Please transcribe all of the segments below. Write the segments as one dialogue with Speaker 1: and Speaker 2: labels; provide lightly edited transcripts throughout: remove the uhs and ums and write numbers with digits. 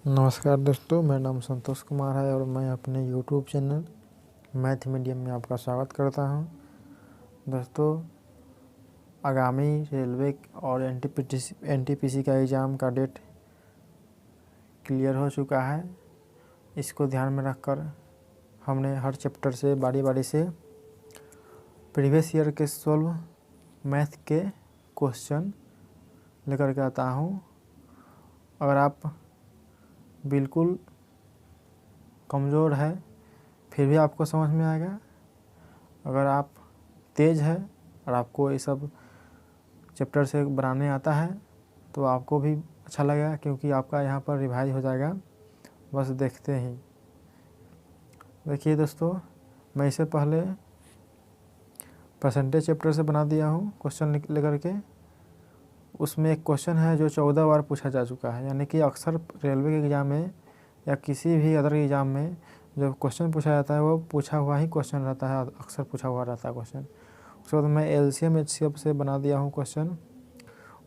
Speaker 1: नमस्कार दोस्तों, मेरा नाम संतोष कुमार है और मैं अपने यूट्यूब चैनल मैथ मीडियम में आपका स्वागत करता हूं। दोस्तों, आगामी रेलवे और एनटीपीसी का एग्ज़ाम का डेट क्लियर हो चुका है। इसको ध्यान में रखकर हमने हर चैप्टर से बारी बारी से प्रीवियस ईयर के 16 मैथ के क्वेश्चन लेकर के आता हूं। अगर आप बिल्कुल कमज़ोर है फिर भी आपको समझ में आएगा। अगर आप तेज़ है और आपको ये सब चैप्टर से बनाने आता है तो आपको भी अच्छा लगेगा, क्योंकि आपका यहाँ पर रिवाइज हो जाएगा बस देखते ही। देखिए दोस्तों, मैं इससे पहले परसेंटेज चैप्टर से बना दिया हूँ क्वेश्चन लेकर के। उसमें एक क्वेश्चन है जो 14 बार पूछा जा चुका है, यानी कि अक्सर रेलवे के एग्ज़ाम में या किसी भी अदर एग्ज़ाम में जो क्वेश्चन पूछा जाता है वो पूछा हुआ ही क्वेश्चन रहता है, अक्सर पूछा हुआ रहता है क्वेश्चन। उसके बाद मैं एलसीएम एचसीएफ से बना दिया हूँ क्वेश्चन,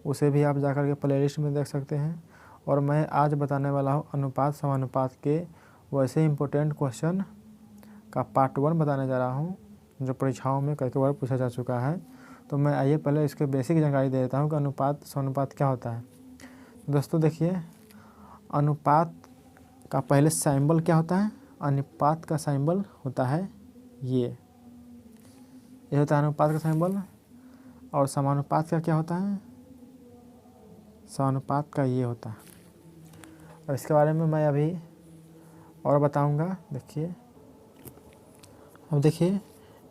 Speaker 1: उसे भी आप जाकर के प्लेलिस्ट में देख सकते हैं। और मैं आज बताने वाला हूँ अनुपात समानुपात के वैसे इंपॉर्टेंट क्वेश्चन का पार्ट 1 बताने जा रहा हूँ, जो परीक्षाओं में कई बार पूछा जा चुका है। तो मैं आइए पहले इसके बेसिक जानकारी दे देता हूँ कि अनुपात समानुपात क्या होता है। दोस्तों देखिए, अनुपात का पहले सिंबल क्या होता है। अनुपात का सिंबल होता है ये होता है अनुपात का सिंबल। और समानुपात का क्या होता है, समानुपात का ये होता है। और इसके बारे में मैं अभी और बताऊंगा। देखिए, अब देखिए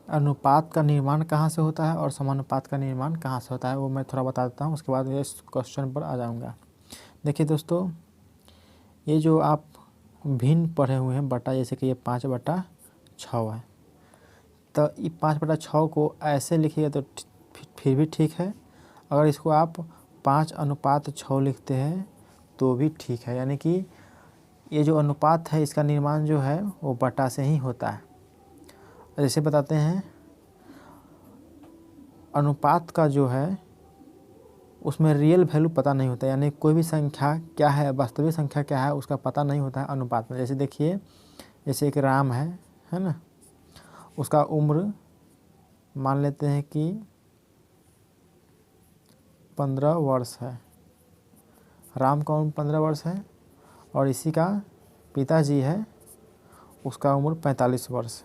Speaker 1: अनुपात का निर्माण कहाँ से होता है और समानुपात का निर्माण कहाँ से होता है, वो मैं थोड़ा बता देता हूँ, उसके बाद इस क्वेश्चन पर आ जाऊँगा। देखिए दोस्तों, ये जो आप भिन्न पढ़े हुए हैं बटा, जैसे कि ये 5/6 है, तो ये 5/6 को ऐसे लिखिए तो फिर भी ठीक है। अगर इसको आप 5:6 लिखते हैं तो भी ठीक है, यानी कि ये जो अनुपात है इसका निर्माण जो है वो बटा से ही होता है। जैसे बताते हैं, अनुपात का जो है उसमें रियल वैल्यू पता नहीं होता, यानी कोई भी संख्या क्या है, वास्तविक संख्या क्या है, उसका पता नहीं होता है अनुपात में। जैसे देखिए, जैसे एक राम है ना, उसका उम्र मान लेते हैं कि 15 वर्ष है। राम का उम्र 15 वर्ष है और इसी का पिताजी है, उसका उम्र 45 वर्ष।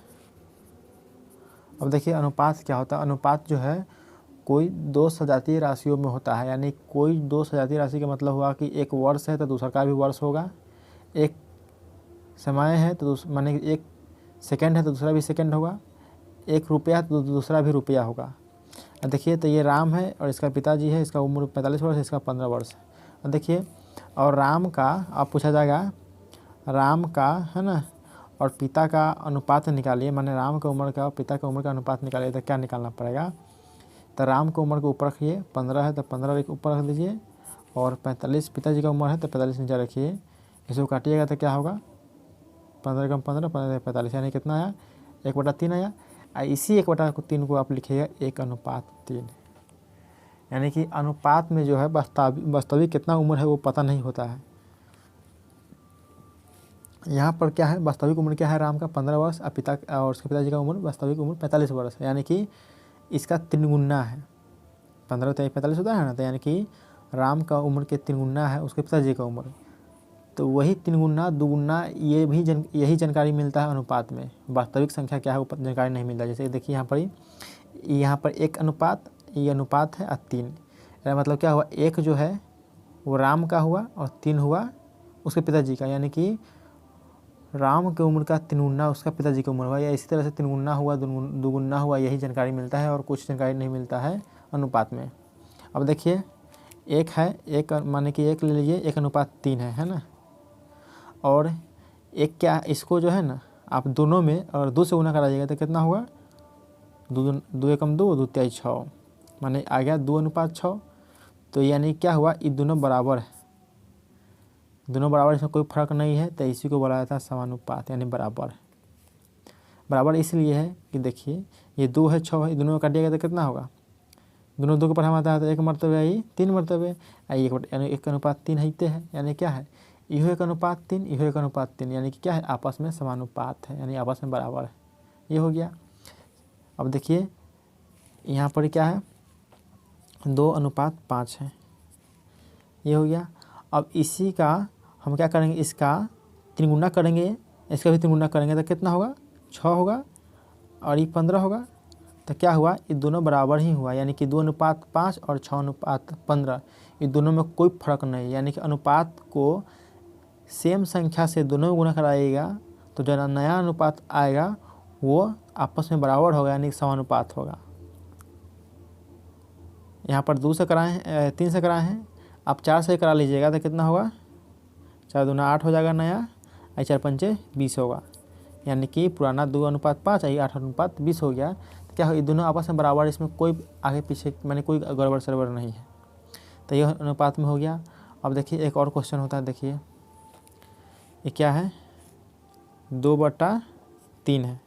Speaker 1: अब देखिए अनुपात क्या होता है। अनुपात जो है कोई दो सजातीय राशियों में होता है, यानी कोई दो सजातीय राशि का मतलब हुआ कि एक वर्ष है तो दूसरा का भी वर्ष होगा, एक समय है तो माने एक सेकंड है तो दूसरा भी सेकंड होगा, एक रुपया है तो दूसरा भी रुपया होगा। अब देखिए, तो ये राम है और इसका पिताजी है, इसका उम्र 45 वर्ष, इसका 15 वर्ष। अब देखिए, और राम का आप पूछा जाएगा, राम का है ना और पिता का अनुपात निकालिए, माने राम का उम्र का और पिता का उम्र का अनुपात निकालिए, तो क्या निकालना पड़ेगा। तो राम को उम्र को ऊपर रखिए, 15 है तो 15 ऊपर रख दीजिए, और 45 पिताजी का उम्र है तो 45 नीचे रखिए। इसको काटिएगा तो क्या होगा, 15 कम 15, 15 45, यानी कितना आया, 1/3 आया। इसी 1/3 को आप लिखिएगा 1:3, यानी कि अनुपात में जो है वास्तविक कितना उम्र है वो पता नहीं होता है। यहाँ पर क्या है, वास्तविक उम्र क्या है, राम का 15 वर्ष और उसके पिताजी का उम्र वास्तविक उम्र 45 वर्ष है, यानी कि इसका 3 गुना है। 15 तो 45 होता है ना, तो यानी कि राम का उम्र के 3 गुना है उसके पिताजी का उम्र, तो वही 3 गुना 2 गुना ये भी यही जानकारी मिलता है अनुपात में। वास्तविक संख्या क्या है वो जानकारी नहीं मिलता। जैसे देखिए यहाँ पर एक अनुपात, ये अनुपात है और 3, मतलब क्या हुआ, एक जो है वो राम का हुआ और 3 हुआ उसके पिताजी का, यानी कि राम की उम्र का 3 गुना उसका पिताजी की उम्र हुआ, या इसी तरह से 3 गुना हुआ 2 गुना हुआ, यही जानकारी मिलता है और कुछ जानकारी नहीं मिलता है अनुपात में। अब देखिए, एक है, एक माने कि एक ले लीजिए, 1:3 है ना, और एक क्या, इसको जो है ना आप दोनों में और 2 से गुना कराइएगा तो कितना होगा, 2 एकम 2, 2 तिहाई 6, माने आ गया 2:6। तो यानी क्या हुआ, ये दोनों बराबर है, दोनों बराबर, इसमें कोई फर्क नहीं है, तो इसी को बोला जाता है समानुपात, यानी बराबर। बराबर इसलिए है कि देखिए ये 2 है 6 है, ये दोनों में काटिएगा तो कितना होगा, दोनों 2 को पढ़ा आता है तो 1 मरतबे आई 3 मरतबे आई, यानी 1:3 है, है यानी क्या है, इहो 1:3, इहो 1:3, यानी कि क्या है, आपस में समानुपात है, यानी आपस में बराबर है। ये हो गया। अब देखिए यहाँ पर क्या है, 2:5 है, ये हो गया। अब इसी का हम क्या करेंगे, इसका 3 गुना करेंगे, इसका भी 3 गुना करेंगे तो कितना होगा, 6 होगा, और ये 15 होगा। तो क्या हुआ, ये दोनों बराबर ही हुआ, यानी कि 2:5 और 6:15, ये दोनों में कोई फर्क नहीं, यानी कि अनुपात को सेम संख्या से दोनों गुना कराइएगा तो जो नया अनुपात आएगा वो आपस में बराबर होगा, यानी कि समानुपात होगा। यहाँ पर 2 से कराए हैं, 3 से कराए हैं, आप 4 से करा लीजिएगा तो कितना होगा, 4 दूना 8 हो जाएगा नया, 4 पंचे 20 होगा, यानी कि पुराना 2:5 यही 8:20 हो गया। तो क्या हो, ये दोनों आपस में बराबर, इसमें कोई आगे पीछे मैंने कोई गड़बड़ सड़बड़ नहीं है, तो यह अनुपात में हो गया। अब देखिए एक और क्वेश्चन होता है, देखिए ये क्या है, 2/3 है,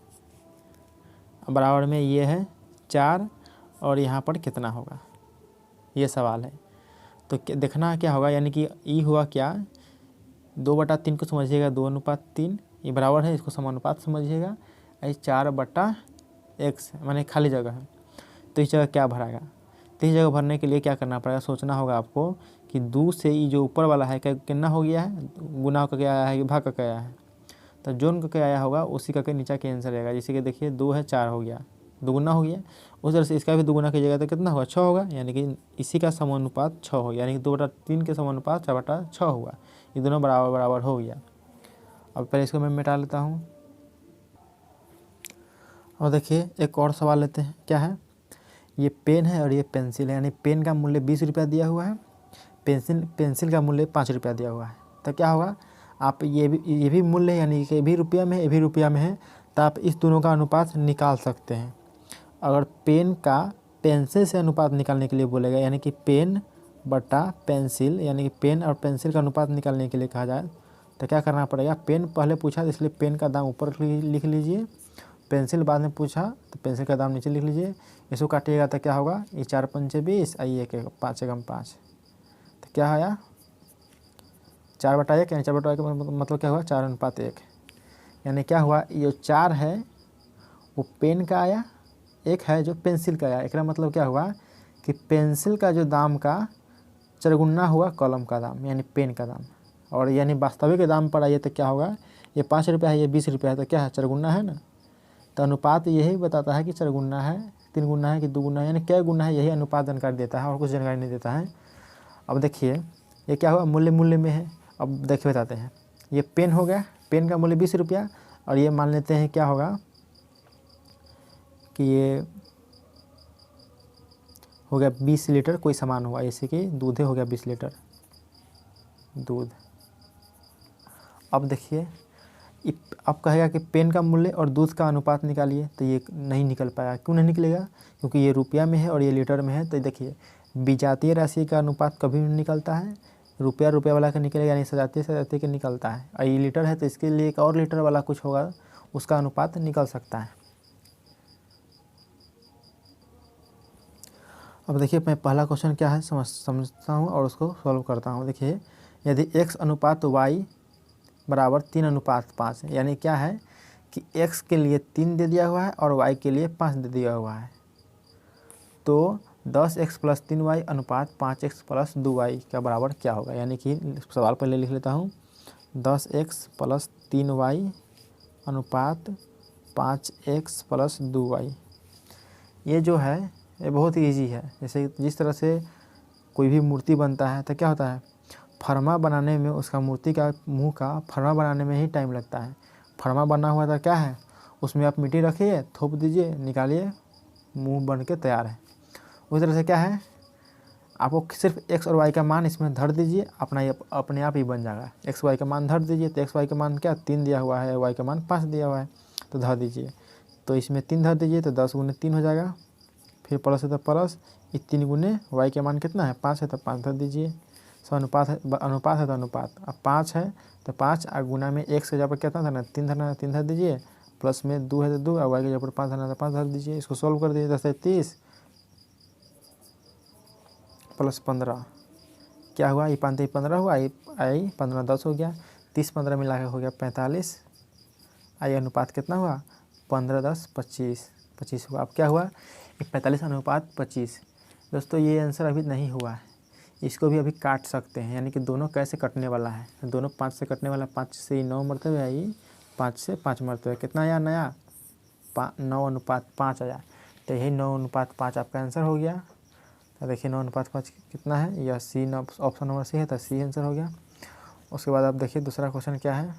Speaker 1: बराबर में ये है 4, और यहाँ पर कितना होगा, ये सवाल है। तो देखना क्या होगा, यानी कि ई हुआ क्या, 2/3 को समझिएगा 2:3, ये बराबर है, इसको समानुपात समझिएगा, 4/x माने खाली जगह है, तो इस जगह क्या भराएगा। तो इस जगह भरने के लिए क्या करना पड़ेगा, सोचना होगा आपको कि 2 से ये जो ऊपर वाला है कितना हो गया है, गुना करके आया है कि भाग करके आया है, तो जोन करके आया होगा उसी करके नीचे के आंसर रहेगा। जैसे कि देखिए 2 है 4 हो गया, दुगुना हो गया, उस तरह से इसका भी दुगुना कीजिएगा तो कितना होगा, 6 होगा, यानी कि इसी का समानुपात 6 हो, यानी कि 2/3 के समानुपात 4/6 हुआ, ये दोनों बराबर बराबर हो गया। अब पहले इसको मैं मिटा लेता हूँ। और देखिए एक और सवाल लेते हैं, क्या है, ये पेन है और ये पेंसिल है, यानी पेन का मूल्य 20 रुपया दिया हुआ है, पेंसिल का मूल्य 5 रुपया दिया हुआ है। तो क्या होगा, आप ये भी मूल्य है, यानी कि ये भी रुपया में है, ये भी रुपया में है, तो आप इस दोनों का अनुपात निकाल सकते हैं। अगर पेन का पेंसिल से अनुपात निकालने के लिए बोलेगा, यानी कि पेन बटा पेंसिल, यानी कि पेन और पेंसिल का अनुपात निकालने के लिए कहा जाए, तो क्या करना पड़ेगा, पेन पहले पूछा तो इसलिए पेन का दाम ऊपर लिख लीजिए, पेंसिल बाद में पूछा तो पेंसिल का दाम नीचे लिख लीजिए, इसको काटिएगा तो क्या होगा, ये 4 पंचे 20, ये 5 एकम 5, तो क्या आया 4/1, यानी 4/1 का मतलब क्या हुआ, 4:1, यानी क्या हुआ, ये जो 4 है वो पेन का आया, 1 है जो पेंसिल का आया। एक मतलब क्या हुआ कि पेंसिल का जो दाम का 4 गुना हुआ कलम का दाम, यानी पेन का दाम, और यानी वास्तविक दाम पर आइए तो क्या होगा, ये 5 रुपया है, ये 20 रुपया है, तो क्या है 4 गुना है ना। तो अनुपात यही बताता है कि 4 गुना है, 3 गुना है कि 2 गुना है, यानी क्या गुना है, यही अनुपात जानकारी देता है और कुछ जानकारी नहीं देता है। अब देखिए ये क्या हुआ, मूल्य में है। अब देखिए बताते हैं, ये पेन हो गया, पेन का मूल्य 20 रुपया, और ये मान लेते हैं क्या होगा कि ये हो गया 20 लीटर कोई सामान हुआ, जैसे कि दूध हो गया 20 लीटर दूध। अब देखिए अब कहेगा कि पेन का मूल्य और दूध का अनुपात निकालिए, तो ये नहीं निकल पाया। क्यों नहीं निकलेगा, क्योंकि ये रुपया में है और ये लीटर में है। तो देखिए विजातीय राशि का अनुपात कभी नहीं निकलता है, रुपया वाला का निकलेगा, यानी सजातीय का निकलता है, और ये लीटर है तो इसके लिए एक और लीटर वाला कुछ होगा, उसका अनुपात निकल सकता है। अब देखिए मैं पहला क्वेश्चन क्या है समझता हूँ और उसको सॉल्व करता हूँ। देखिए यदि x अनुपात y बराबर 3:5 है, यानी क्या है कि x के लिए 3 दे दिया हुआ है और y के लिए 5 दे दिया हुआ है, तो 10x + 3y अनुपात 5x + 2y का बराबर क्या होगा। यानी कि सवाल पहले लिख लेता हूँ, 10x + 3y अनुपात 5x + 2y। ये जो है ये बहुत ही ईजी है। जैसे जिस तरह से कोई भी मूर्ति बनता है तो क्या होता है, फरमा बनाने में उसका मूर्ति का मुंह का फरमा बनाने में ही टाइम लगता है। फरमा बना हुआ था क्या है, उसमें आप मिट्टी रखिए, थोप दीजिए, निकालिए, मुंह बन के तैयार है। उस तरह से क्या है, आपको सिर्फ x और y का मान इसमें धर दीजिए, अपने आप ही बन जाएगा। x y का मान धर दीजिए, तो x y का मान क्या 3 दिया हुआ है, y का मान 5 दिया हुआ है, तो धर दीजिए। तो इसमें 3 धर दीजिए तो 10 × 3 हो जाएगा, फिर प्लस है तो प्लस, 3 × y के मान कितना है 5 है, तो 5 धर दीजिए। अनुपात है तो अनुपात, अब 5 है तो 5, और गुना में x के जगह पर कितना धरना, 3 धरना, 3 धर दीजिए, प्लस में 2 है तो 2, और y के जगह पर 5 धरना तो 5 धर दीजिए। इसको सॉल्व कर दीजिए, 10 × 30 + 15 क्या हुआ, ये 5 15 हुआ, आई 15 10 हो गया, 30 15 मिला के हो गया 45, आई अनुपात कितना हुआ 15 10 25 25 हुआ। अब क्या हुआ, ये 45 अनुपात 25। दोस्तों ये आंसर अभी नहीं हुआ है, इसको भी अभी काट सकते हैं, यानी कि दोनों कैसे कटने वाला है, दोनों 5 से कटने वाला, 5 से 9 मरतबे आई, 5 से 5 मरतबे कितना आया नया 9 अनुपात 5 आया। तो यही 9 अनुपात 5 आपका आंसर हो गया। तो देखिए 9 अनुपात 5 कितना है, यह सी, ऑप्शन नंबर सी है, तो सी आंसर हो गया। उसके बाद आप देखिए दूसरा क्वेश्चन क्या है,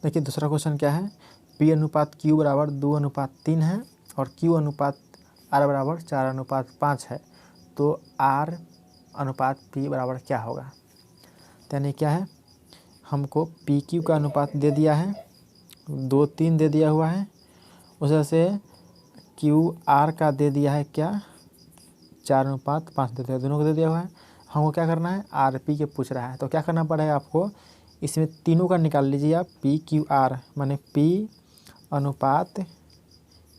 Speaker 1: देखिए दूसरा क्वेश्चन क्या है, पी अनुपात क्यू बराबर 2 अनुपात 3 है और क्यू अनुपात आर बराबर 4 अनुपात 5 है, तो आर अनुपात पी बराबर क्या होगा। यानी क्या है, हमको पी क्यू का अनुपात दे दिया है 2 3 दे दिया हुआ है, उस से क्यू आर का दे दिया है क्या 4 अनुपात 5 दे दिया, दोनों को दे दिया हुआ है। हमको क्या करना है, आर पी के पूछ रहा है, तो क्या करना पड़ेगा आपको, इसमें तीनों का निकाल लीजिए आप, पी क्यू आर माने पी अनुपात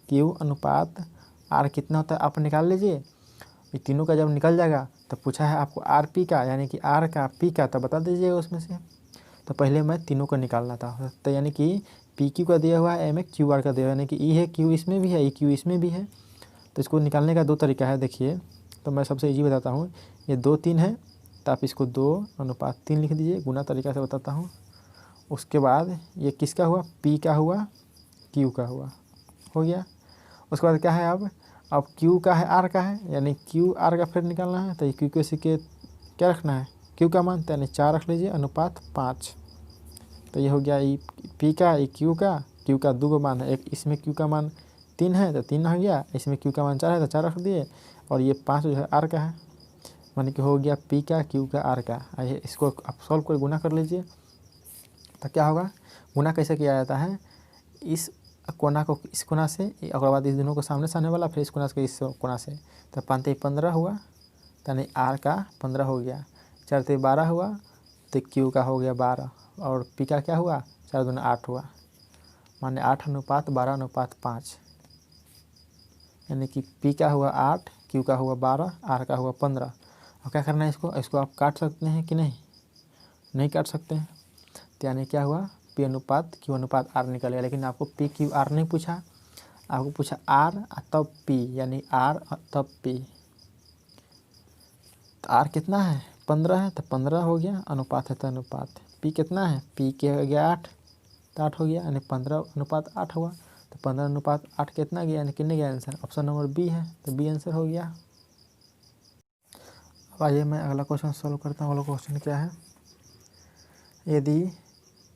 Speaker 1: क्यू अनुपात आर कितना होता है आप निकाल लीजिए। ये तीनों का जब निकल जाएगा तो पूछा है आपको आर पी का, यानी कि आर का पी का, तो बता दीजिएगा उसमें से। तो पहले मैं तीनों का निकालना था, तो यानी कि पी क्यू का दिया हुआ है, एम ए क्यू आर का दिया हुआ है, यानी कि ई है क्यू इसमें भी है, ई क्यू इसमें भी है। तो इसको निकालने का 2 तरीका है, देखिए तो मैं सबसे ईजी बताता हूँ। ये 2 3 है तो आप इसको 2 अनुपात 3 लिख दीजिए, गुना तरीका से बताता हूँ। उसके बाद ये किसका हुआ, पी का हुआ, क्यू का हुआ, हो गया। उसके बाद क्या है, अब क्यू का है, आर का है, यानी क्यू आर का फिर निकालना है। तो क्यू के सिक्के क्या रखना है, क्यू का मान, यानी 4 रख लीजिए अनुपात 5। तो ये हो गया ई पी का, ई क्यू का 2 का मान है, एक इसमें क्यू का मान 3 है तो 3 हो गया, इसमें क्यू का मान 4 है तो 4 रख दिए, और ये 5 जो है आर का है, माने कि हो गया पी का, क्यू का, आर का। आइए इसको आप सॉल्व कर गुना कर लीजिए, तो क्या होगा, गुना कैसे किया जाता है, इस कोना को इस कोना से, और बाद इस दोनों को सामने से आने वाला, फिर इस कोना से इस कोना से। तो 5 15 हुआ, यानी आर का 15 हो गया, 4 12 हुआ, तो क्यू का हो गया 12, और पी का क्या हुआ 4 दूना 8 हुआ, माने 8 अनुपात 12 अनुपात 5, यानी कि पी का हुआ 8, क्यू का हुआ 12, आर का हुआ 15। और क्या करना है, इसको आप काट सकते हैं कि नहीं काट सकते हैं। तो यानी क्या हुआ, पी अनुपात क्यू अनुपात आर निकलेगा, लेकिन आपको पी क्यू आर नहीं पूछा, आपको पूछा आर तब पी, यानी आर तब पी। तो आर कितना है 15 है, तो 15 हो गया, अनुपात है तो अनुपात, पी कितना है, पी के हो गया 8, तो 8 हो गया, यानी 15 अनुपात 8 हुआ। तो 15 अनुपात 8 कितना गया, यानी कितने गया आंसर, ऑप्शन नंबर बी है, तो बी आंसर हो गया। अब आइए मैं अगला क्वेश्चन सॉल्व करता हूँ। अगला क्वेश्चन क्या है, यदि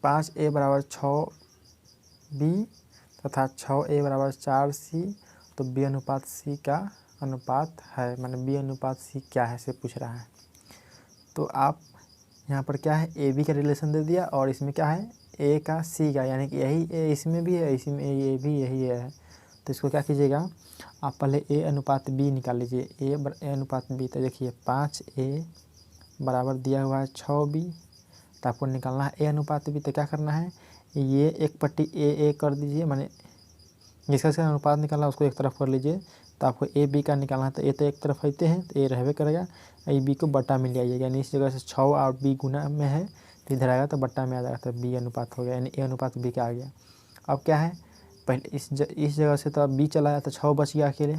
Speaker 1: 5a बराबर 6b तथा 6a बराबर 4c, तो b अनुपात c का अनुपात है, माने b अनुपात c क्या है से पूछ रहा है। तो आप यहाँ पर क्या है, ए बी का रिलेशन दे दिया, और इसमें क्या है ए का सी का, यानी कि यही ए इसमें भी है, इसमें ए भी यही है। तो इसको क्या कीजिएगा, आप पहले ए अनुपात बी निकाल लीजिए, ए अनुपात बी। तो देखिए 5a बराबर दिया हुआ है 6b, तो आपको निकालना है ए अनुपात बी। तो क्या करना है, ये एक पट्टी ए कर दीजिए, माने जिसका अनुपात निकालना उसको एक तरफ कर लीजिए। तो आपको ए बी का निकालना है, तो ए तो एक तरफ रहते हैं, तो ए रहबे करेगा, ए बी को बट्टा में ले आइएगा, यानी इस जगह से 6 और बी गुना में है, तो इधर आएगा तो बट्टा में आ जाएगा, तो बी अनुपात हो गया, यानी ए अनुपात बी का आ गया। अब क्या है, पहले इस जगह से तो बी चला गया, तो 6 बच गया अकेले।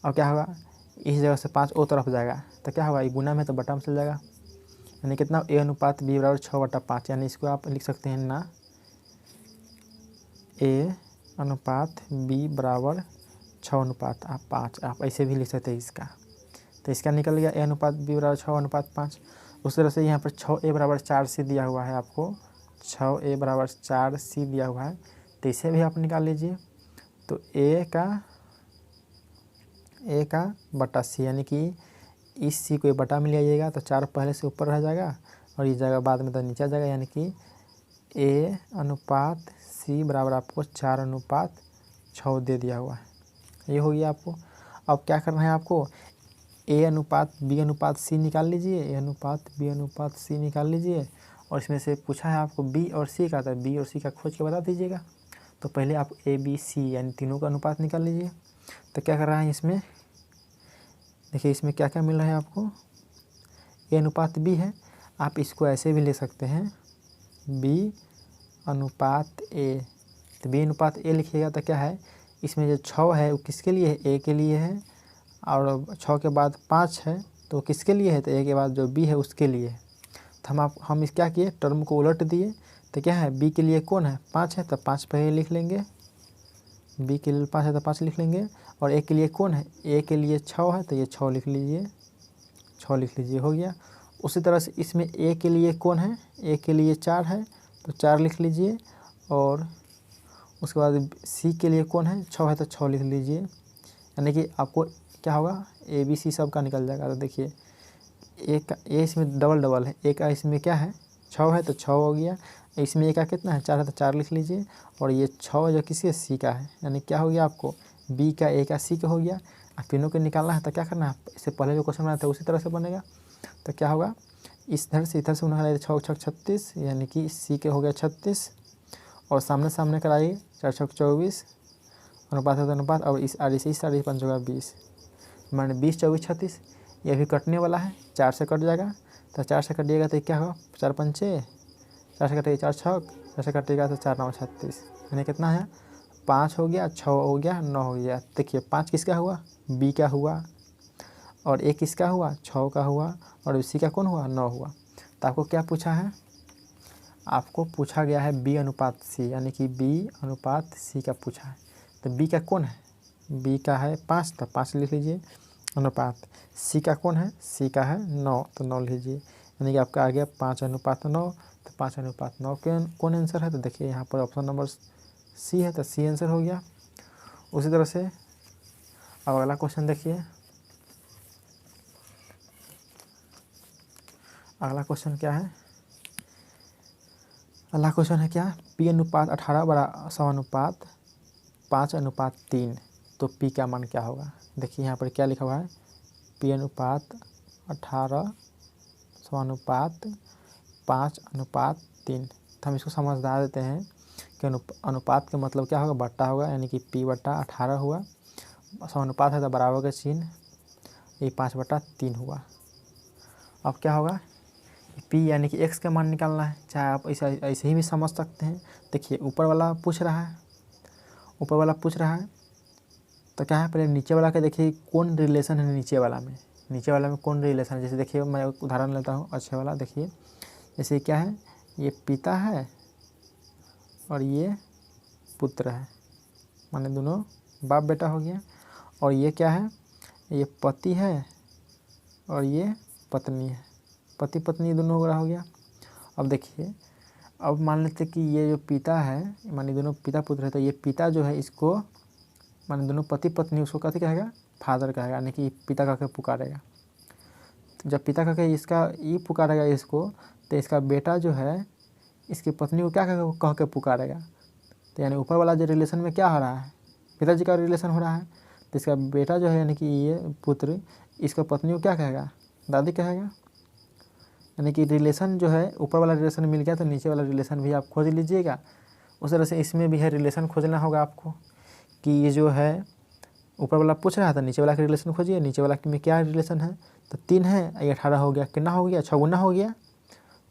Speaker 1: अब क्या होगा, इस जगह से 5 ओ तरफ जाएगा, तो क्या होगा, ये गुना में तो बट्टा में चल जाएगा, यानी कितना ए अनुपात बी बराबर 6/5, यानी इसको आप लिख सकते हैं ना, ए अनुपात बी बराबर 6/5, आप ऐसे भी लिख सकते हैं इसका। तो इसका निकल गया ए अनुपात बी बराबर 6/5। उस तरह से यहाँ पर 6a बराबर 4c दिया हुआ है आपको, 6a बराबर 4c दिया हुआ है, तो इसे भी आप निकाल लीजिए। तो ए का बटा सी, यानी कि इस सी को बटा में ले आइएगा, तो 4 पहले से ऊपर रह जाएगा और इस जगह बाद में तो नीचे आ जाएगा, यानी कि ए अनुपात सी बराबर आपको 4/6 दे दिया हुआ है, ये हो गया आपको। अब क्या करना है आपको, ए अनुपात बी अनुपात सी निकाल लीजिए, ए अनुपात बी अनुपात सी निकाल लीजिए, और इसमें से पूछा है आपको बी और सी का, तो बी और सी का खोज के बता दीजिएगा। तो पहले आप ए बी सी यानी तीनों का अनुपात निकाल लीजिए। तो क्या कर रहा है इसमें, देखिए इसमें क्या क्या मिल रहा है आपको, ए अनुपात बी है। आप इसको ऐसे भी ले सकते हैं बी अनुपात ए। तो बी अनुपात ए लिखिएगा तो क्या है, इसमें जो 6 है वो किसके लिए है, ए के लिए है, और 6 के बाद 5 है तो किसके लिए है, तो ए के बाद जो बी है उसके लिए है। तो हम इस क्या किए, टर्म को उलट दिए। तो क्या है, बी के लिए कौन है, 5 है, तो 5 पहले लिख लेंगे, बी के लिए 5 है तो 5 लिख लेंगे। और ए के लिए कौन है, ए के लिए 6 है तो ये 6 लिख लीजिए, 6 लिख लीजिए, हो गया। उसी तरह से इसमें ए के लिए कौन है, ए के लिए 4 है तो 4 लिख लीजिए। और उसके बाद सी के लिए कौन है, 6 है तो 6 लिख लीजिए। यानी कि आपको क्या होगा, ए बी सी सब का निकल जाएगा। तो देखिए एक ए इसमें डबल डबल है, एक का इसमें क्या है 6 है तो 6 हो गया, इसमें ए का कितना है 4 है तो 4 लिख लीजिए। और ये 6 जो किसी है सी का है, यानी क्या हो गया आपको, बी का ए का सी का हो गया। अब तीनों को निकालना है तो क्या करना है, इससे पहले जो क्वेश्चन बनाया था उसी तरह से बनेगा। तो क्या होगा, इस इधर से उन्होंने 6 6 36 यानी कि सी के हो गया 36, और सामने सामने कराइए 4 6 24 अनुपात है तो अनुपात। और इस आर से 5 होगा 20, माने 20 24 36, ये भी कटने वाला है, 4 से कट जाएगा। तो 4 से कटिएगा तो क्या होगा, 4 पंचे, 4 से कटेगा 4 छक, 4 से कटेगा तो 4 9 36, यानी कितना है 5 हो गया, 6 हो गया, 9 हो गया। देखिए 5 किसका हुआ, बी का हुआ, और एक किसका हुआ 6 का हुआ, और सी का कौन हुआ 9 हुआ। तो आपको क्या पूछा है, आपको पूछा गया है बी अनुपात सी, यानी कि बी अनुपात सी का पूछा है। तो बी का कौन है, बी का है 5 तो 5 लिख लीजिए अनुपात, सी का कौन है, सी का है 9 तो 9 लीजिए। यानी कि आपका आ गया 5 अनुपात 9। तो 5 अनुपात 9 कौन आंसर है, तो देखिए यहाँ पर ऑप्शन नंबर सी है तो सी आंसर हो गया। उसी तरह से अब अगला क्वेश्चन देखिए, अगला क्वेश्चन क्या है, अगला क्वेश्चन है क्या, पी अनुपात 18 बड़ा 100 अनुपात 5 अनुपात 3, तो पी का मान क्या होगा। देखिए यहाँ पर क्या लिखा हुआ है, पी अनुपात 18 100 अनुपात 5 अनुपात 3। तो हम इसको समझदार देते हैं कि अनुपात का मतलब क्या होगा, बट्टा होगा, यानी कि पी बट्टा 18 हुआ, 100 अनुपात है तो बराबर का चिन्ह, ये 5 बट्टा 3 हुआ। अब क्या होगा, पी यानी कि एक्स का मान निकालना है, चाहे आप ऐसे ही भी समझ सकते हैं। देखिए ऊपर वाला पूछ रहा है, ऊपर वाला पूछ रहा है तो क्या है, पहले नीचे वाला का देखिए कौन रिलेशन है, नीचे वाला में कौन रिलेशन है। जैसे देखिए मैं उदाहरण लेता हूँ अच्छे वाला, देखिए जैसे क्या है, ये पिता है और ये पुत्र है, माने दोनों बाप बेटा हो गया। और ये क्या है, ये पति है और ये पत्नी है, पति पत्नी दोनों हो गया। अब देखिए, अब मान लेते कि ये जो पिता है, माने दोनों पिता पुत्र है, तो ये पिता जो है इसको, माने दोनों पति पत्नी उसको कहते कहेगा फादर कहेगा, यानी कि पिता कह के पुकारेगा। तो जब पिता कह के इसका ये पुकारेगा इसको, तो इसका बेटा जो है इसकी पत्नी को क्या कह के पुकारेगा। तो यानी ऊपर वाला जो रिलेशन में क्या हो रहा है, पिताजी का रिलेशन हो रहा है, तो इसका बेटा जो है यानी कि ये पुत्र इसका पत्नी को क्या कहेगा, दादी कहेगा। यानी कि रिलेशन जो है ऊपर वाला रिलेशन मिल गया तो नीचे वाला रिलेशन भी आप खोज लीजिएगा। उस तरह से इसमें भी है, रिलेशन खोजना होगा आपको कि ये जो है ऊपर वाला पूछ रहा था, नीचे वाला का रिलेशन खोजिए, नीचे वाला में क्या रिलेशन है, तो 3 है, ये 18 हो गया, कितना हो गया 6 गुना हो गया।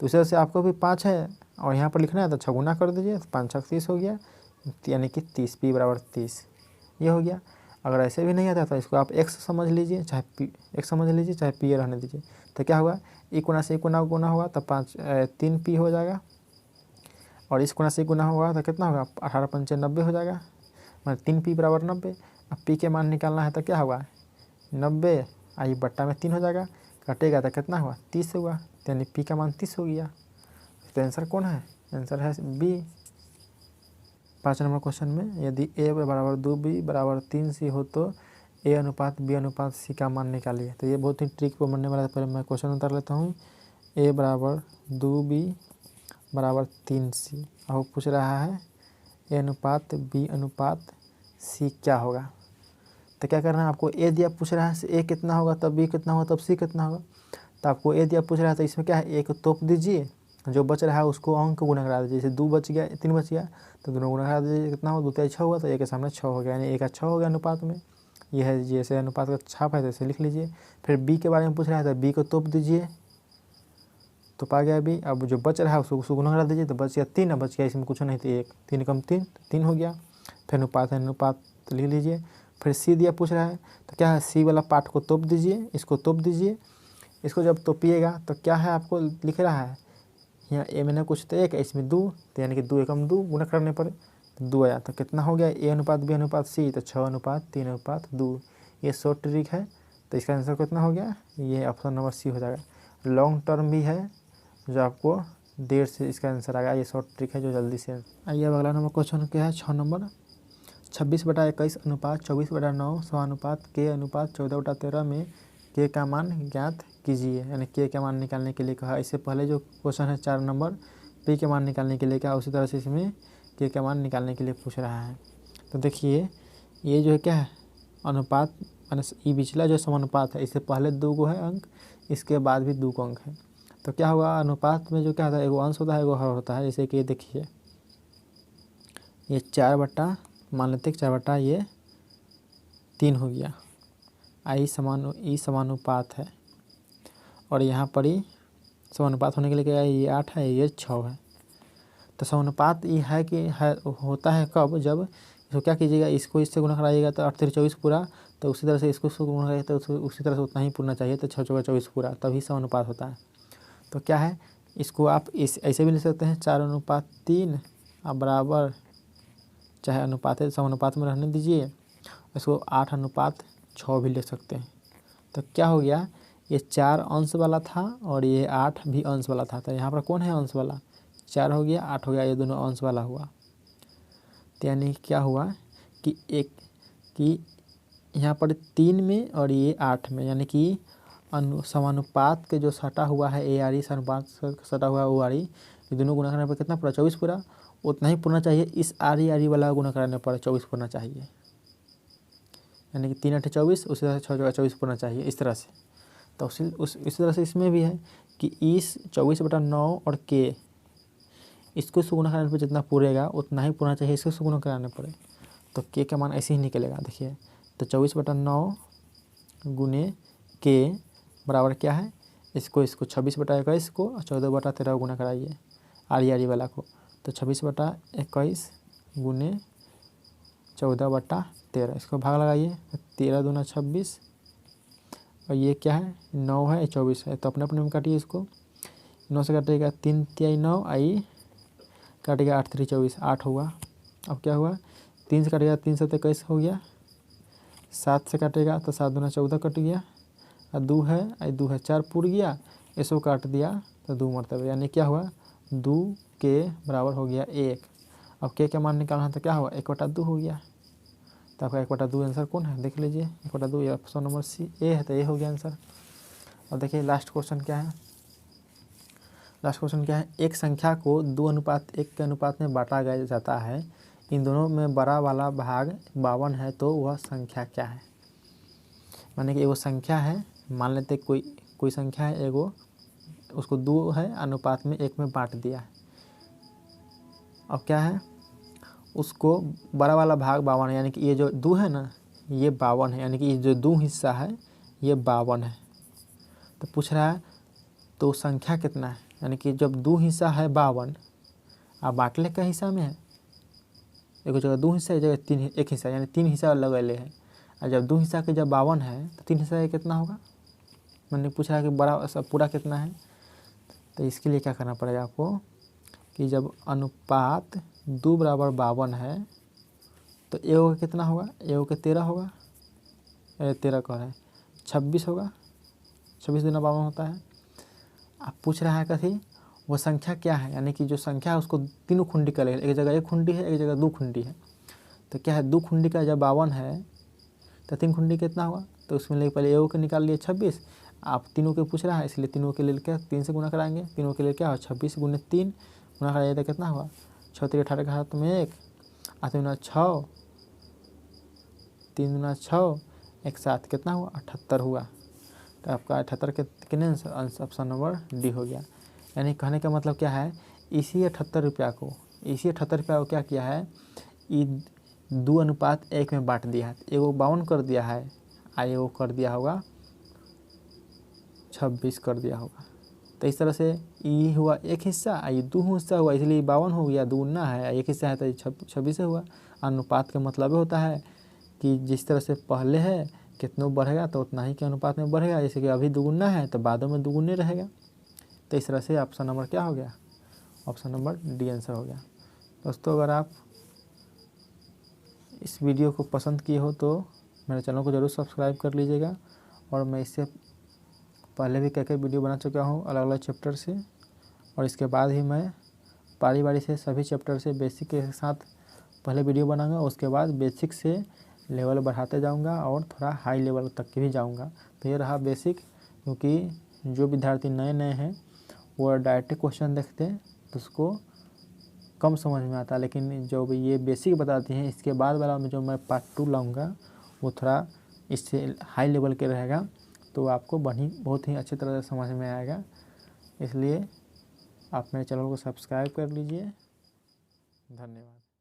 Speaker 1: तो इस तरह से आपको भी 5 है और यहाँ पर लिखना है तो 6 गुना कर दीजिए, तो 5 6 30 हो गया, यानी कि 30, पी बराबर 30 ये हो गया। अगर ऐसे भी नहीं आता तो इसको आप एक्स समझ लीजिए, चाहे पी एक्स समझ लीजिए, चाहे पी रहने दीजिए। तो क्या होगा, एक गुना से एक गुना गुना होगा तो 3 पी हो जाएगा, और इस गुना से गुना होगा तो कितना होगा 18 पंचे 90 हो जाएगा, मतलब 3 पी बराबर 90। अब पी के मान निकालना है तो क्या होगा 90, आई बट्टा में 3 हो जाएगा, कटेगा तो कितना हुआ 30 हुआ, यानी पी का मान 30 हो गया। तो आंसर कौन है, आंसर है बी। 5 नंबर क्वेश्चन में, यदि ए बराबर 2b बराबर 3c हो तो ए अनुपात बी अनुपात सी का मान निकालिए। तो ये बहुत ही ट्रिक पर बनने वाला है, पहले मैं क्वेश्चन उतार लेता हूँ। ए बराबर 2b बराबर 3c, अब पूछ रहा है ए अनुपात बी अनुपात सी क्या होगा। तो क्या करना है आपको, ए दिया पूछ रहा है, ए कितना होगा तब बी कितना होगा तब सी कितना होगा। तो आपको ए दिया पूछ रहा है तो इसमें क्या है, ए को तोप दीजिए जो बच रहा है उसको अंक को गुना करा दीजिए। जैसे 2 बच गया, 3 बच गया तो दोनों गुना करा दीजिए। कितना हो, 2 3 6 हुआ तो ए के सामने 6 हो गया, यानी ए का 6 हो गया अनुपात में। ये है जैसे अनुपात का छाप है, जैसे लिख लीजिए। फिर बी के बारे में पूछ रहा है तो बी को तोप दीजिए, तो पा गया बी। अब जो बच रहा है उसको गुना करा दीजिए, तो बच गया 3, अब बच गया इसमें कुछ नहीं तो 1, 3 कम 3 तो 3 हो गया। फिर अनुपात है, अनुपात तो लिख लीजिए। फिर सी दिया पूछ रहा है तो क्या है, सी वाला पार्ट को तोप दीजिए, इसको तोप दीजिए। इसको जब तोपिएगा तो क्या है आपको लिख रहा है यहाँ ए में कुछ तो 1 इसमें 2, तो यानी कि 2 एकम 2 गुना करने पर तो 2 आया। तो कितना हो गया, ए अनुपात बी अनुपात सी, तो 6 अनुपात 3 अनुपात 2। ये शॉर्ट ट्रिक है, तो इसका आंसर कितना हो गया, ये ऑप्शन नंबर सी हो जाएगा। लॉन्ग टर्म भी है जो आपको देर से इसका आंसर आएगा, ये शॉर्ट ट्रिक है जो जल्दी से। आइए अब अगला नंबर क्वेश्चन क्या है, 6 नंबर। 26/21 अनुपात 24/9 समानुपात के अनुपात 14/13 में के का मान ज्ञात कीजिए, यानी के का मान निकालने के लिए कहा। इससे पहले जो क्वेश्चन है 4 नंबर पी के मान निकालने के लिए कहा, उसी तरह से इसमें के का मान निकालने के लिए पूछ रहा है। तो देखिए ये जो है क्या है, अनुपात माने ये पिछला जो समानुपात है, इससे पहले 2 को है अंक, इसके बाद भी 2 को अंक है। तो क्या हुआ, अनुपात में जो क्या होता है, एगो अंश होता है एगो हर होता है। जैसे कि ये देखिए ये 4 बटा मान लेते 4 बटा ये 3 हो गया, ई समानुपात है, और यहाँ पर ही समानुपात होने के लिए क्या है, ये 8 है ये 6 है। तो समानुपात ये है कि है होता है कब, जब इसको क्या कीजिएगा, इसको इससे गुना कराइएगा तो 8 3 24 पूरा, तो उसी तरह से इसको गुना कराइएगा तो उसी तरह से उतना ही पूरना चाहिए, तो 6 4 24 पूरा, तभी समानुपात होता है। तो क्या है, इसको आप इस ऐसे भी लिख सकते हैं 4:3 अब बराबर, चाहे अनुपात है समानुपात में रहने दीजिए, इसको 8:6 भी लिख सकते हैं। तो क्या हो गया, ये 4 अंश वाला था और ये 8 भी अंश वाला था, तो यहाँ पर कौन है अंश वाला, 4 हो गया 8 हो गया, ये दोनों अंश वाला हुआ। तो यानी क्या हुआ कि यहाँ पर 3 में और ये 8 में, यानी कि समानुपात के जो सटा हुआ है ए आर ई, समानुपात सटा हुआ है ओ आर ई, ये दोनों गुना करने पर कितना पूरा 24 पूरा, उतना ही पूरना चाहिए। इस आर ई वाला गुना करने पर 24 पूरना चाहिए, यानी कि 3 8 24, उसी तरह से 6 24 पूरना चाहिए इस तरह से। तो इस तरह से इसमें भी है कि इस 24/9 और के, इसको से गुना कराने पर जितना पूरेगा उतना ही पूरना चाहिए इसको से गुना कराने पर, तो के का मान ऐसे ही निकलेगा। देखिए तो 24/9 गुने के बराबर क्या है, इसको 26/21 को 14/13 गुना कराइए आर ई वाला को, तो 26/21 गुने 14/13, इसको भाग लगाइए, 13 दूना 26, और ये क्या है 9 है 24 है, तो अपने अपने में काटिए, इसको 9 से काटिएगा 3 3 9 आई काटिएगा 8 3 24 8 हुआ। अब क्या हुआ, 3 से काटिएगा 3 7 21 हो गया, 7 से काटेगा तो 7 दूना 14 कट गया, और 2 है 4 पूर गया, इसको काट दिया तो 2 मरतबे, यानी क्या हुआ 2 के बराबर हो गया 1। अब के मान निकालना है तो क्या हुआ 1/2 हो गया, तो आपका 1/2 आंसर कौन है, देख लीजिए 1/2, ये ऑप्शन नंबर सी ए है, तो ये हो गया आंसर। अब देखिए लास्ट क्वेश्चन क्या है, एक संख्या को 2:1 के अनुपात में बांटा जाता है, इन दोनों में बड़ा वाला भाग 52 है, तो वह संख्या क्या है। माने कि एगो संख्या है, मान लेते कोई संख्या है एगो, उसको 2 है अनुपात में 1 में बांट दिया है। अब क्या है, उसको बड़ा वाला भाग 52 है, यानी कि ये जो 2 है ना ये 52 है, यानी कि ये जो 2 हिस्सा है ये 52 है। तो पूछ रहा है तो संख्या कितना है, यानी कि जब 2 हिस्सा है 52, आप बांटले का हिस्सा में है, एक जगह 2 हिस्सा, एक जगह 1 हिस्सा, यानी 3 हिस्सा लगेले है। और जब 2 हिस्सा के जब 52 है तो 3 हिस्सा कितना होगा, मैंने पूछा है कि बड़ा सब पूरा कितना है। तो इसके लिए क्या करना पड़ेगा आपको कि जब अनुपात 2 बराबर 52 है तो एगो का कितना होगा, एगो के 13 होगा, 13 कह रहे हैं 26 होगा, 26 दूना 52 होता है। आप पूछ रहा है कथी, वो संख्या क्या है, यानी कि जो संख्या है उसको तीनों खुंडी का लगेगा, एक जगह 1 खुंडी है एक जगह 2 खुंडी है। तो क्या है 2 खुंडी का जब 52 है तो 3 खुंडी कितना हुआ, तो उसमें लेके पहले एगो के निकाल लिए 26, आप तीनों के पूछ रहा है इसलिए तीनों के लिए क्या 3 से गुना कराएंगे, तीनों के लिए क्या हो 26 गुने 3 गुना कराइए तो कितना हुआ 6 3 18 का हाथ में 1, 8 दूना 6, 3 दूना 6, 1 7 कितना हुआ 78 हुआ। तो आपका 78 के कितने आंसर, ऑप्शन नंबर डी हो गया। यानी कहने का मतलब क्या है, इसी 78 रुपया को क्या किया है, 2:1 में बांट दिया है। एगो 52 कर दिया है, एगो कर दिया होगा 26 कर दिया होगा। तो इस तरह से ये हुआ एक हिस्सा, ये 2 हिस्सा हुआ, इसलिए 52 हो गया, 2 गुना है, एक हिस्सा है तो 26 हुआ। अनुपात का मतलब होता है कि जिस तरह से पहले है कितनों बढ़ेगा तो उतना ही के अनुपात में बढ़ेगा। जैसे कि अभी 2 गुना है तो बाद में 2 गुने रहेगा। तो इस तरह से ऑप्शन नंबर क्या हो गया, ऑप्शन नंबर डी आंसर हो गया। दोस्तों अगर आप इस वीडियो को पसंद किए हो तो मेरे चैनल को ज़रूर सब्सक्राइब कर लीजिएगा। और मैं इससे पहले भी कई वीडियो बना चुका हूँ अलग अलग चैप्टर से, और इसके बाद ही मैं बारी बारी से सभी चैप्टर से बेसिक के साथ पहले वीडियो बनाऊंगा, उसके बाद बेसिक से लेवल बढ़ाते जाऊंगा और थोड़ा हाई लेवल तक के भी जाऊंगा। तो ये रहा बेसिक, क्योंकि जो विद्यार्थी नए नए हैं वो डायरेक्ट क्वेश्चन देखते हैं तो उसको कम समझ में आता है, लेकिन जो भी ये बेसिक बताती हैं इसके बाद वाला में जो मैं पार्ट 2 लाऊंगा वो थोड़ा इससे हाई लेवल के रहेगा, तो आपको बहुत ही अच्छी तरह से समझ में आएगा। इसलिए आप मेरे चैनल को सब्सक्राइब कर लीजिए। धन्यवाद।